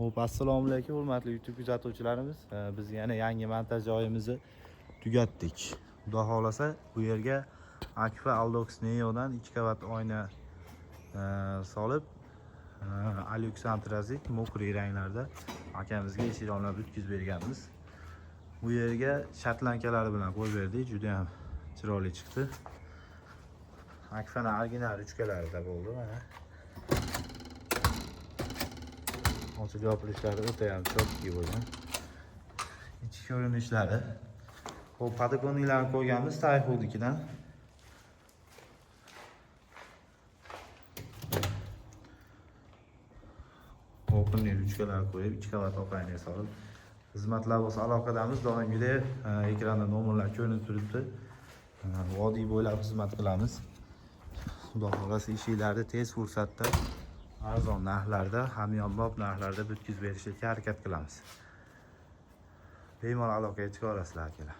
Xo'p, assalomu alaykum hurmatli YouTube kuzatuvchilarimiz. Biz yana yangi montaj joyimizni tugatdik. Xudo xolasa bu yerga Akfa Aldox Neo'dan 2 qavat oyna solib, alyuksantrazit mokriy ranglarda akamizga eshik omlab bitkizib berganmiz. Bu yerga shatlankalari bilan qo'yib berdik, juda ham chiroyli chiqdi. Akfaning original uchkalarida bo'ldi mana. Ochib yopilishlari o'ta ham chotki bo'lgan. Ichki ko'rinishlari. Xo'p, podokonnliklarni qo'yganmiz Tayfudnikidan. Openli uchkalar qo'yib, 2 qavat oqayni solib, xizmatlar bo'lsa aloqadamiz. Doimgidek ekranda nomerlar ko'rinib turibdi. Vodiy bo'ylab xizmat qilamiz. Xudo xolasa ishinglarni tez fursatda arzon narxlarda, hamyonbop narxlarda bitkizib berishga harakat qilamiz. Bemalol aloqaga chiqa olasizlar akalar.